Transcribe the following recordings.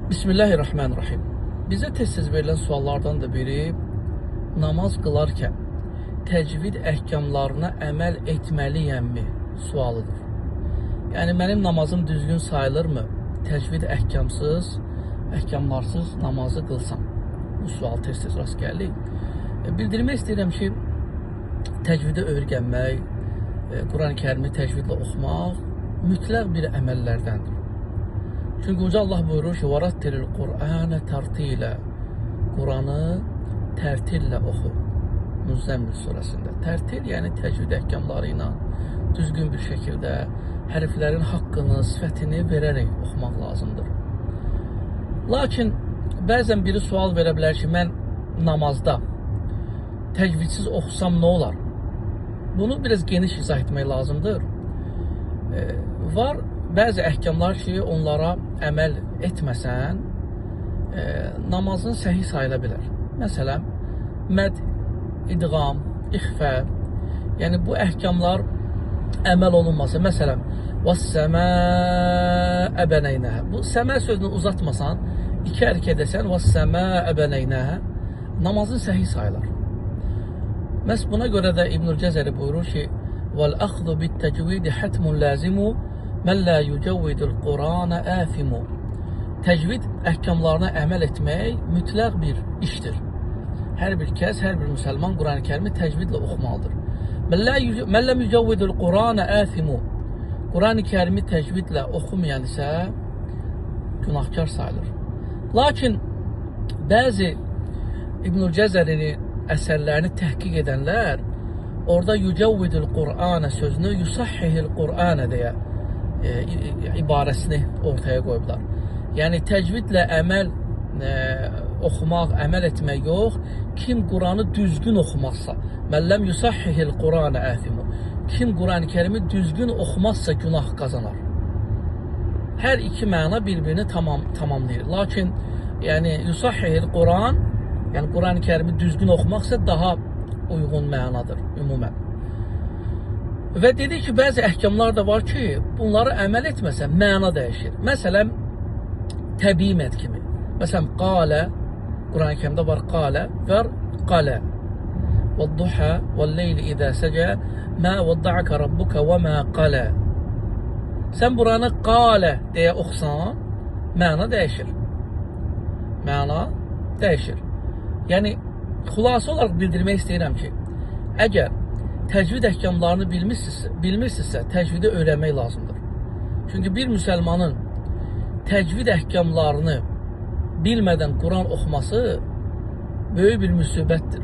Bismillahirrahmanirrahim. Bizə tez-tez verilən suallardan da biri namaz qılarkən təcvid əhkamlarına əməl etməliyəmmi sualıdır. Yəni mənim namazım düzgün sayılırmı? Təcvid əhkamlarsız namazı qılsam. Bu sual tez-tez rast gəlir. Bildirmək istəyirəm ki, təcvidi öyrənmək, Quran-ı Kərimi təcvidlə oxumaq mütləq bir əməllərdəndir. Çünki Uca Allah buyurur ki, وَرَتِّلِ الْقُرْآنَ تَرْتِيلًا Quranı tərtillə oxu. Müzzəmmil surəsində. Tərtil, yəni təcvid əhkamları ilə düzgün bir şəkildə hərflərin haqqını, sifətini verərək oxumaq lazımdır. Lakin bəzən biri sual verə bilər ki, mən namazda təcvidsiz oxusam nə olar? Bunu biraz geniş izah etmək lazımdır. Var bəzi əhkamlar ki, onlara əməl etməsən, namazın səhih sayıla bilər. Məsələn, məd, idğam, ixfə, yəni bu əhkamlar əməl olunmasa, məsələn, وَالسَّمَاءَ بَنَيْنَهَا Bu səmə sözünü uzatmasan, iki hərəkət edəsən, وَالسَّمَاءَ بَنَيْنَهَا namazın səhih sayılar. Məhz buna görə də İbnül Cəzəri buyurur ki, وَالْأَخْذُ بِالتَّجْوِيدِ حَتْمٌ لَازِمُ مَنْ لَا يُجَوِّدُ الْقُرْآنَ آثِمُ Təcvid əhkamlarına əməl etmək mütləq bir işdir. Hər bir kəs, hər bir müsəlman Quran-ı Kərimi təcvidlə oxumalıdır. مَنْ لَمْ يُجَوِّدُ الْقُرْآنَ آثِمُ Quran-ı Kərimi təcvidlə oxumayan isə günahkar sayılır. Lakin bəzi İbnül Cəzərinin əsərlərini təhqiq edənlər orada yücəvvidül Qur'anə sözünü yusahhihil Qur'anə deyə ibarəsini ortaya qoyublar. Yəni təcvidlə əməl oxumaq, əməl etmək yox, kim Quranı düzgün oxumazsa, məlləm yusahhihil Qur'anə əfimu. Kim Quran-ı Kərimi düzgün oxumazsa günah qazanar. Hər iki məna bir-birini tamamlayır. Lakin yəni yusahhihil Qur'an, yəni Quran-ı Kərimi düzgün oxumaqsa daha uyğun mənadır ümumən. Və dedik ki, bəzi əhkamlar da var ki, bunları əməl etməsə məna dəyişir. Məsələn, təbii məd kimi. Məsələn, qalə, Quran-ı Kərimdə var qalə və qalə. وَالضُّحَى وَاللَّيْلِ إِذَا سَجَى مَا وَضَّعَكَ رَبُّكَ وَمَا قَلَى Sən buranı qalə deyə oxusan, məna dəyişir. Məna dəyişir. Yəni, xülasə olaraq bildirmək istəyirəm ki, əgər təcvid əhkamlarını bilmirsinizsə, təcvidi öyrənmək lazımdır. Çünki bir müsəlmanın təcvid əhkamlarını bilmədən Quran oxuması böyük bir müsibətdir.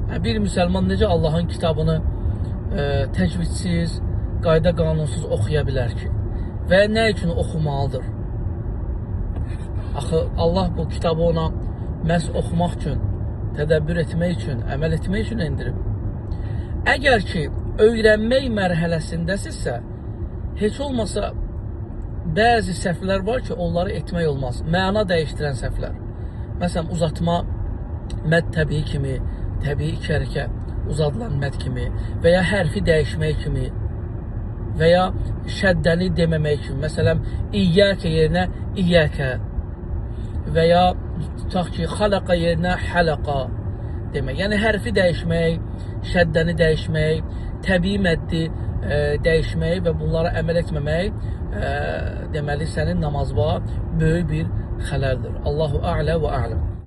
Yəni, bir müsəlman necə Allahın kitabını təcvidsiz, qayda qanunsuz oxuya bilər ki? Və nə üçün oxumalıdır? Axı, Allah bu kitabı ona məhz oxumaq üçün, tədəbbür etmək üçün, əməl etmək üçün endirib. Əgər ki, öyrənmək mərhələsindəsinizsə, heç olmasa bəzi səhvlər var ki, onları etmək olmaz. Məna dəyişdirən səhvlər. Məsələn, uzatma məd təbii kimi, təbii iki hərəkət uzadılan məd kimi və ya hərfi dəyişmək kimi və ya şəddəni deməmək kimi. Məsələn, İyyəkə yerinə İyyəkə və ya tutaq ki, xələqa yerinə xələqa demək. Yəni, hərfi dəyişmək, şəddəni dəyişmək, təbii məddi dəyişmək və bunlara əməl etməmək deməli, sənin namazva böyük bir xələldir. Allahu a'lə və a'ləm.